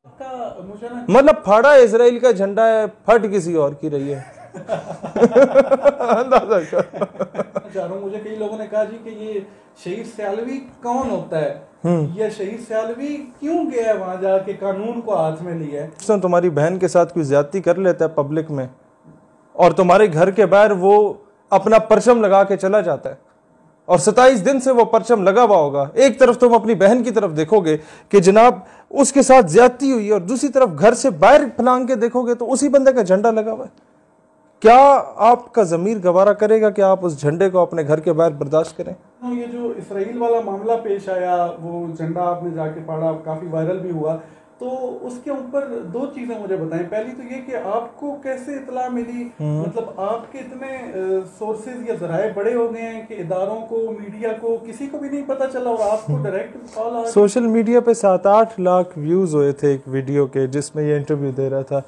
मतलब फाड़ा इसराइल का झंडा है, फट किसी और की रही है। अंदाजा चाह रहा हूँ, मुझे कई लोगों ने कहा जी कि ये शहीद सियालवी कौन होता है, ये शहीद सियालवी क्यों गया है वहां जाके कानून को हाथ में लिया है। तो तुम्हारी बहन के साथ कोई ज्यादती कर लेता है पब्लिक में और तुम्हारे घर के बाहर वो अपना परचम लगा के चला जाता है और 27 दिन से वो परचम लगा हुआ होगा, एक तरफ तुम अपनी बहन की तरफ देखोगे कि जनाब उसके साथ ज्यादती हुई है और दूसरी तरफ घर से बाहर फलांग के देखोगे तो उसी बंदे का झंडा लगा हुआ है। क्या आपका ज़मीर गवारा करेगा कि आप उस झंडे को अपने घर के बाहर बर्दाश्त करें? ये जो इसराइल वाला मामला पेश आया, वो झंडा आपने जाके पढ़ा, काफी वायरल भी हुआ, तो उसके ऊपर दो चीजें मुझे बताएं। पहली तो ये कि आपको कैसे इतला मिली, मतलब आपके इतने सोर्सेज या जराए बड़े हो गए हैं कि इदारों को, मीडिया को, किसी को भी नहीं पता चला और आपको डायरेक्ट कॉल आ। सोशल मीडिया पे 7-8 लाख व्यूज हुए थे एक वीडियो के जिसमें ये इंटरव्यू दे रहा था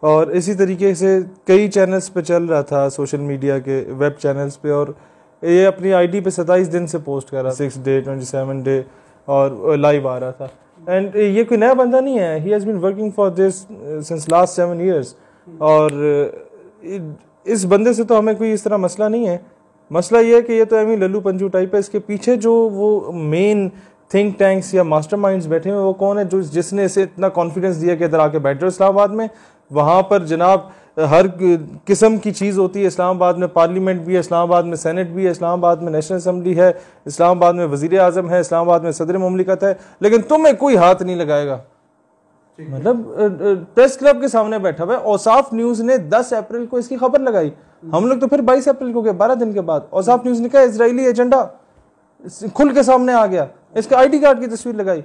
और इसी तरीके से कई चैनल्स पे चल रहा था, सोशल मीडिया के वेब चैनल्स पे, और ये अपनी आईडी पे 27 दिन से पोस्ट कर रहा था, 6 डे 27 डे, और लाइव आ रहा था। एंड ये कोई नया बंदा नहीं है, he has been working for this since last 7 years। और इस बंदे से तो हमें कोई इस तरह मसला नहीं है। मसला ये है कि ये तो एमी लल्लू पंजू टाइप है, इसके पीछे जो वो मेन थिंक टैंक्स या मास्टरमाइंड्स बैठे हुए वो कौन है जो जिसने इसे इतना कॉन्फिडेंस दिया कि इधर आके बैठ जाओ इस्लामाबाद में। वहाँ पर जनाब हर किस्म की चीज़ होती है। इस्लामाबाद में पार्लियामेंट भी है, इस्लामाबाद में सेनेट भी है, इस्लामाबाद में नेशनल असम्बली है, इस्लामाबाद में वज़ीर आज़म है, इस्लामाबाद में सदर मुमलिकत है, लेकिन तुम्हें कोई हाथ नहीं लगाएगा। मतलब प्रेस क्लब के सामने बैठा हुआ है। औसाफ न्यूज़ ने 10 अप्रैल को इसकी खबर लगाई, हम लोग तो फिर 22 अप्रैल को गए, 12 दिन के बाद औसाफ न्यूज़ ने कहा इजरायली एजेंडा खुल के सामने आ गया, इसका ID कार्ड की तस्वीर लगाई।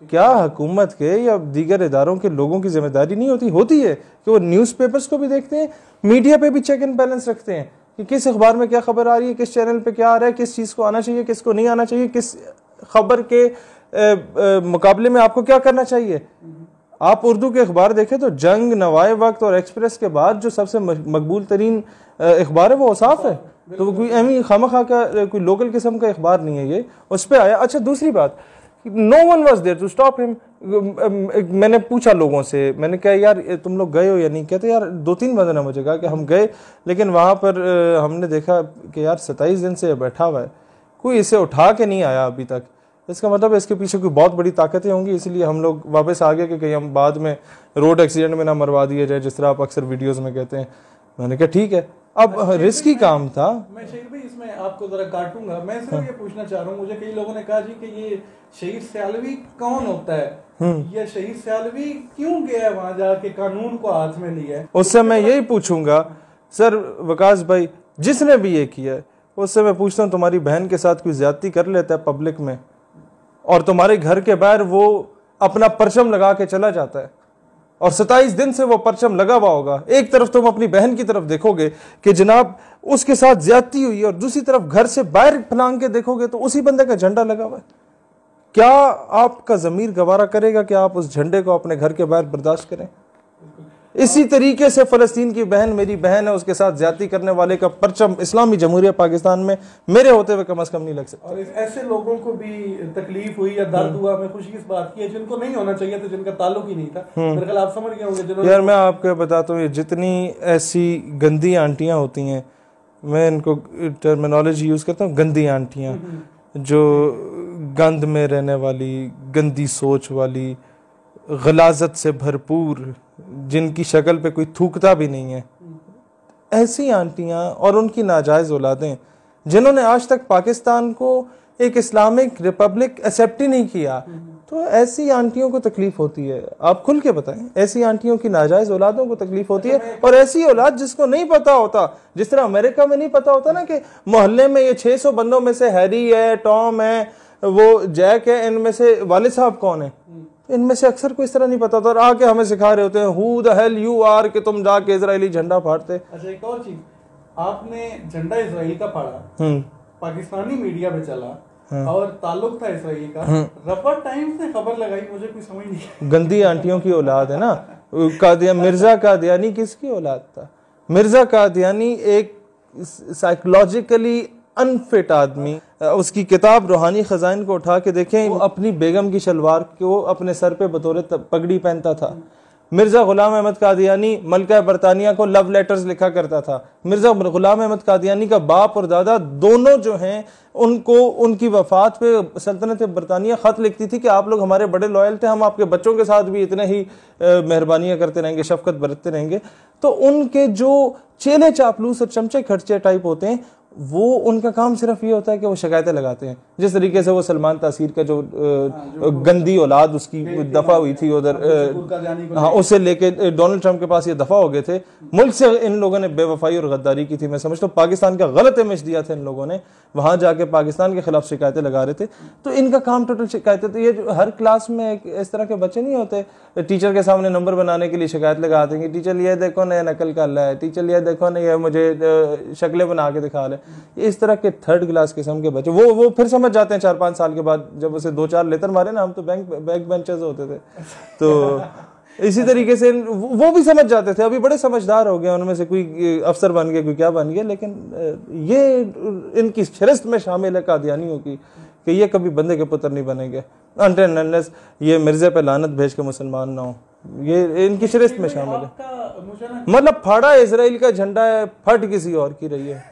क्या हुकूमत के या दीगर इदारों के लोगों की जिम्मेदारी नहीं होती है कि वो न्यूज़पेपर्स को भी देखते हैं, मीडिया पे भी चेक एंड बैलेंस रखते हैं कि किस अखबार में क्या खबर आ रही है, किस चैनल पे क्या आ रहा है, किस चीज़ को आना चाहिए, किसको नहीं आना चाहिए, किस खबर के मुकाबले में आपको क्या करना चाहिए। आप उर्दू के अखबार देखें तो जंग, नवाए वक्त और एक्सप्रेस के बाद जो सबसे मकबूल तरीन अखबार है वो औसाफ है। तो कोई एमी खामखा का कोई लोकल किस्म का अखबार नहीं है, ये उस पर आया। अच्छा, दूसरी बात, no one was there to stop him. मैंने पूछा लोगों से, मैंने कहा यार तुम लोग गए हो या नहीं? कहते यार 2-3 बंदे ने मुझे कहा कि हम गए, लेकिन वहाँ पर हमने देखा कि यार 27 दिन से बैठा हुआ है, कोई इसे उठा के नहीं आया अभी तक। इसका मतलब है इसके पीछे कोई बहुत बड़ी ताकतें होंगी, इसलिए हम लोग वापस आ गए कि कहीं हम बाद में रोड एक्सीडेंट में ना मरवा दिए जाए, जिस तरह आप अक्सर वीडियोज़ में कहते हैं। मैंने कहा ठीक है, अब रिस्की काम था। मैं शहीद भाई इसमें आपको जरा काटूंगा, मैं सिर्फ ये पूछना चाह रहा हूँ, मुझे कई लोगों ने कहा जी कि ये शहीद सियालवी कौन होता है, ये शहीद सियालवी क्यों गया है वहां जाके कानून को हाथ में लिया है। उससे मैं यही पूछूंगा सर वकास भाई, जिसने भी ये किया है उससे मैं पूछता हूँ, तुम्हारी बहन के साथ कोई ज्यादती कर लेता है पब्लिक में और तुम्हारे घर के बाहर वो अपना परचम लगा के चला जाता है और 27 दिन से वो परचम लगा हुआ होगा, एक तरफ तुम अपनी बहन की तरफ देखोगे कि जनाब उसके साथ ज्यादती हुई है और दूसरी तरफ घर से बाहर फलांग के देखोगे तो उसी बंदे का झंडा लगा हुआ है। क्या आपका ज़मीर गवारा करेगा कि आप उस झंडे को अपने घर के बाहर बर्दाश्त करें? इसी तरीके से फ़लस्तीन की बहन मेरी बहन है, उसके साथ ज्यादती करने वाले का परचम इस्लामी जमहूरिया पाकिस्तान में मेरे होते हुए कम से कम नहीं लग सकता। और ऐसे लोगों को भी तकलीफ हुई या दर्द हुआ, मैं खुशी इस बात की है जिनको नहीं होना चाहिए था, जिनका ताल्लुक ही नहीं था। मेरे ख्याल आप समझ गए होंगे। यार मैं आपको बताता हूँ, ये जितनी ऐसी गंदी आंटियाँ होती हैं, मैं इनको टर्मिनोलॉजी यूज़ करता हूँ, गंदी आंटियाँ, जो गंद में रहने वाली, गंदी सोच वाली, गलाजत से भरपूर, जिनकी शक्ल पे कोई थूकता भी नहीं है, ऐसी आंटियां और उनकी नाजायज़ औलादें जिन्होंने आज तक पाकिस्तान को एक इस्लामिक रिपब्लिक एक्सेप्ट ही नहीं किया, तो ऐसी आंटियों को तकलीफ होती है। आप खुल के बताएं, ऐसी आंटियों की नाजायज़ औलादों को तकलीफ होती है। और ऐसी औलाद जिसको नहीं पता होता, जिस तरह अमेरिका में नहीं पता होता ना कि मोहल्ले में ये 600 बंदों में से हैरी है, टॉम है, वो जैक है, इनमें से वालिद साहब कौन है, इनमें से अक्सर को इस तरह नहीं पता था और आके हमें सिखा रहे होते हैं who the hell you are कि तुम जाके इजरायली झंडा फाड़ते। अच्छा, एक और चीज, आपने झंडा इजराइल का फाड़ा, पाकिस्तानी मीडिया पे चला और ताल्लुक था इजराइल का, रफा टाइम्स ने खबर लगाई, मुझे कोई समझ नहीं। गंदी आंटियों की औलाद है ना। मिर्जा कादियानी किसकी औलाद था? मिर्जा कादियानी एक साइकोलॉजिकली अनफिट आदमी, उसकी किताब रूहानी खजाइन को उठा के देखें, वो अपनी बेगम की शलवार को अपने सर पे बतौर पगड़ी पहनता था। मिर्ज़ा गुलाम अहमद कादियानी मलका बरतानिया को लव लेटर्स लिखा करता था। मिर्ज़ा गुलाम अहमद कादियानी का बाप और दादा दोनों जो हैं, उनको उनकी वफात पे सल्तनत बरतानिया ख़त लिखती थी कि आप लोग हमारे बड़े लॉयल थे, हम आपके बच्चों के साथ भी इतने ही मेहरबानियाँ करते रहेंगे, शफकत बरतते रहेंगे। तो उनके जो चेले चापलूस और चमचे खर्चे टाइप होते हैं, वो उनका काम सिर्फ ये होता है कि वो शिकायतें लगाते हैं। जिस तरीके से वो सलमान तासीर का जो गंदी औलाद उसकी दफा हुई थी उधर, हाँ, उससे लेके डोनाल्ड ट्रंप के पास ये दफा हो गए थे। मुल्क से इन लोगों ने बेवफाई और गद्दारी की थी। मैं समझता हूँ पाकिस्तान का गलत इमेज दिया था इन लोगों ने, वहां जाके पाकिस्तान के खिलाफ शिकायतें लगा रहे थे। तो इनका काम टोटल शिकायतें। तो ये जो हर क्लास में इस तरह के बच्चे नहीं होते, टीचर के सामने नंबर बनाने के लिए शिकायत लगा देंगे, टीचर ये देखो ना, नकल कर रहा है, टीचर ये देखो ना, ये मुझे शक्लें बना के दिखा रहे। इस तरह के थर्ड क्लास किस्म के बच्चे वो फिर समझ जाते हैं 4-5 साल के बाद, जब उसे 2-4 लेटर मारे ना, हम तो बैक बेंचर्स होते थे, तो इसी तरीके से वो भी समझ जाते थे। अभी बड़े समझदार हो गए, उनमें से कोई अफसर बन गए, कोई क्या बन गया। लेकिन ये इनकी फहरिस्त में शामिल है कादियानियों की कि ये कभी बंदे के पुत्र नहीं बनेंगे अनटिल अनलेस ये मिर्जे पे लानत भेज के मुसलमान ना हो। ये इनकी फहरिस्त में शामिल है। मतलब फाड़ा इसराइल का झंडा है, फट किसी और की रही है।